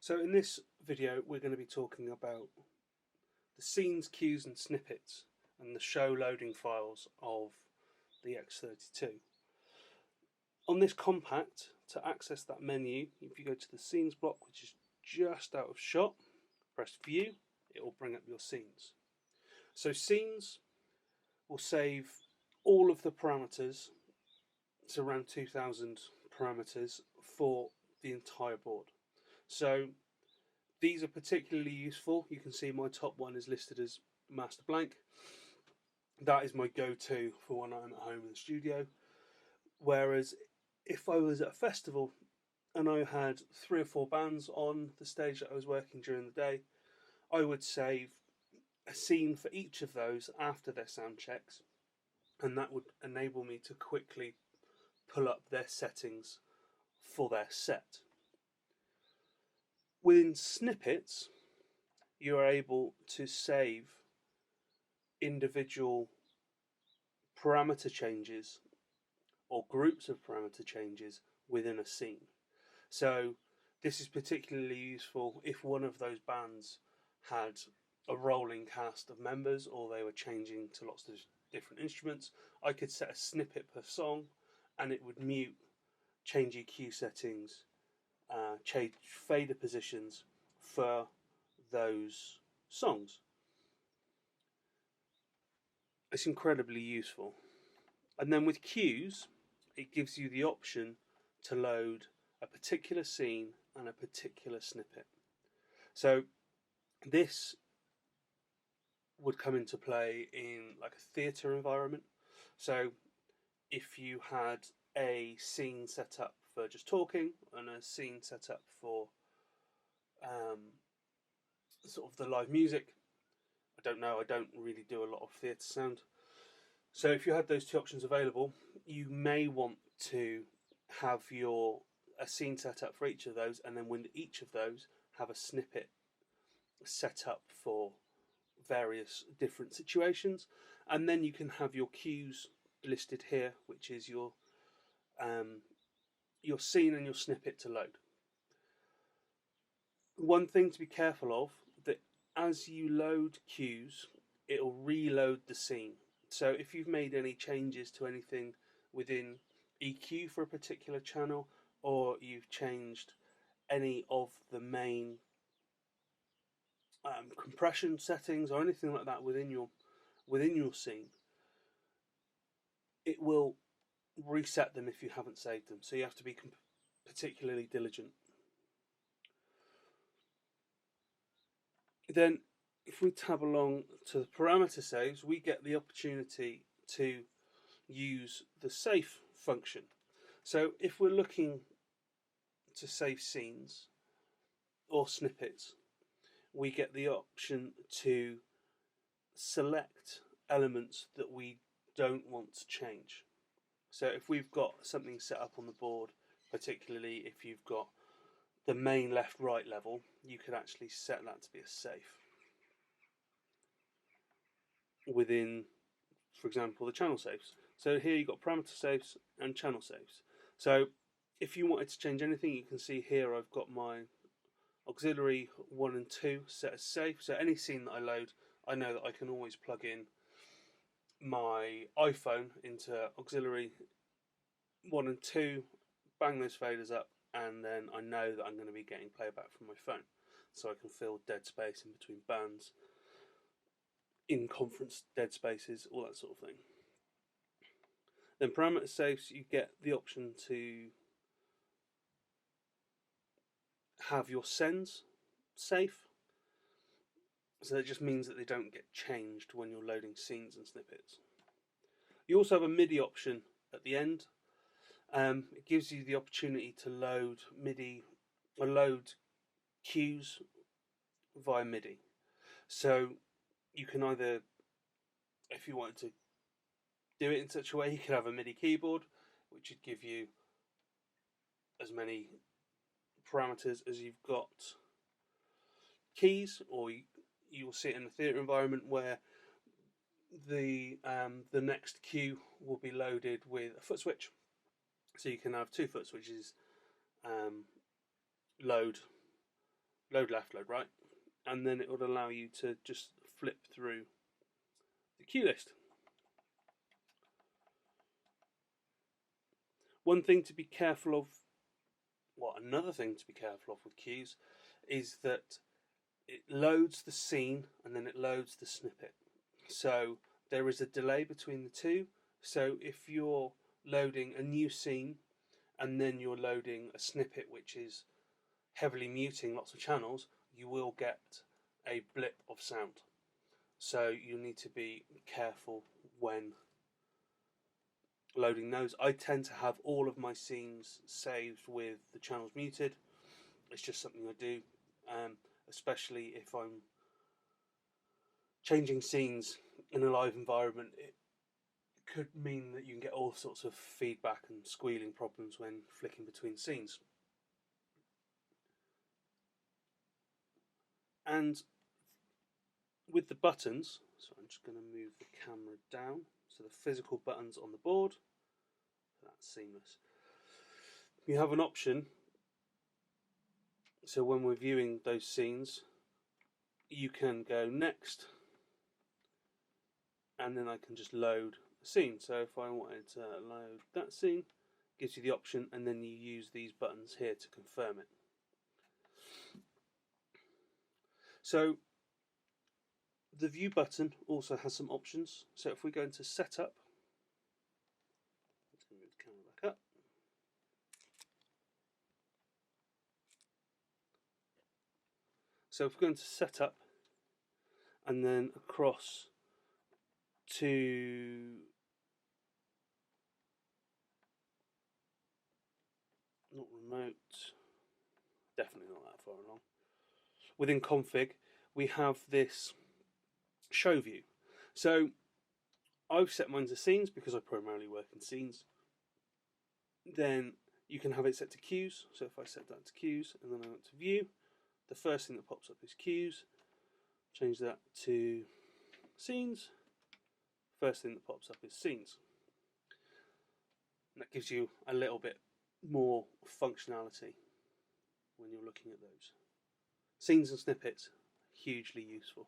So in this video we're going to be talking about the scenes, cues and snippets and the show loading files of the X32. On this compact, to access that menu, if you go to the scenes block, which is just out of shot, press view, it will bring up your scenes. So scenes will save all of the parameters, it's around 2000 parameters for the entire board. So these are particularly useful. You can see my top one is listed as master blank. That is my go-to for when I'm at home in the studio. Whereas if I was at a festival and I had 3 or 4 bands on the stage that I was working during the day, I would save a scene for each of those after their sound checks, and that would enable me to quickly pull up their settings for their set. Within snippets, you are able to save individual parameter changes or groups of parameter changes within a scene. So this is particularly useful if one of those bands had a rolling cast of members or they were changing to lots of different instruments. I could set a snippet per song and it would mute, change EQ settings, change fader positions for those songs. It's incredibly useful. And then with cues, it gives you the option to load a particular scene and a particular snippet. So this would come into play in like a theatre environment. So if you had a scene set up for just talking and a scene set up for sort of the live music, I don't know, I don't really do a lot of theatre sound. So if you had those two options available, you may want to have a scene set up for each of those, and then with each of those have a snippet set up for various different situations, and then you can have your cues listed here, which is your scene and your snippet to load. One thing to be careful of, that as you load cues, it'll reload the scene. So if you've made any changes to anything within EQ for a particular channel, or you've changed any of the main compression settings or anything like that within your scene, it will reset them if you haven't saved them. So you have to be particularly diligent. Then if we tab along to the parameter saves, we get the opportunity to use the save function. So if we're looking to save scenes or snippets, we get the option to select elements that we don't want to change. So if we've got something set up on the board, particularly if you've got the main left-right level, you could actually set that to be a safe within, for example, the channel saves. So here you've got parameter saves and channel saves. So if you wanted to change anything, you can see here I've got my auxiliary 1 and 2 set as safe. So any scene that I load, I know that I can always plug in my iPhone into auxiliary 1 and 2, bang those faders up, and then I know that I'm going to be getting playback from my phone. So I can fill dead space in between bands, in conference dead spaces, all that sort of thing. Then parameter saves, you get the option to have your sends safe. So that just means that they don't get changed when you're loading scenes and snippets. You also have a MIDI option at the end. It gives you the opportunity to load MIDI or load cues via MIDI. So you can either, if you wanted to do it in such a way, you could have a MIDI keyboard, which would give you as many parameters as you've got keys, or you'll see it in the theatre environment where the next cue will be loaded with a foot switch. So you can have 2 foot switches load load left, load right, and then it would allow you to just flip through the cue list. One thing to be careful of, another thing to be careful of with cues is that it loads the scene and then it loads the snippet. So there is a delay between the two. So if you're loading a new scene and then you're loading a snippet which is heavily muting lots of channels, you will get a blip of sound. So you need to be careful when loading those. I tend to have all of my scenes saved with the channels muted. It's just something I do, especially if I'm changing scenes in a live environment. It could mean that you can get all sorts of feedback and squealing problems when flicking between scenes. And with the buttons, so I'm just going to move the camera down, so the physical buttons on the board, that's seamless. You have an option, so when we're viewing those scenes, you can go next, and then I can just load the scene. So if I wanted to load that scene, it gives you the option, and then you use these buttons here to confirm it. So the view button also has some options. So if we go into setup, let's move the camera back up. So if we go into setup and then across to not remote, definitely not that far along. Within config, we have this show view. So I've set mine to scenes because I primarily work in scenes. Then you can have it set to cues. So if I set that to cues and then I went to view, the first thing that pops up is cues. Change that to scenes. First thing that pops up is scenes. And that gives you a little bit more functionality when you're looking at those. Scenes and snippets, hugely useful.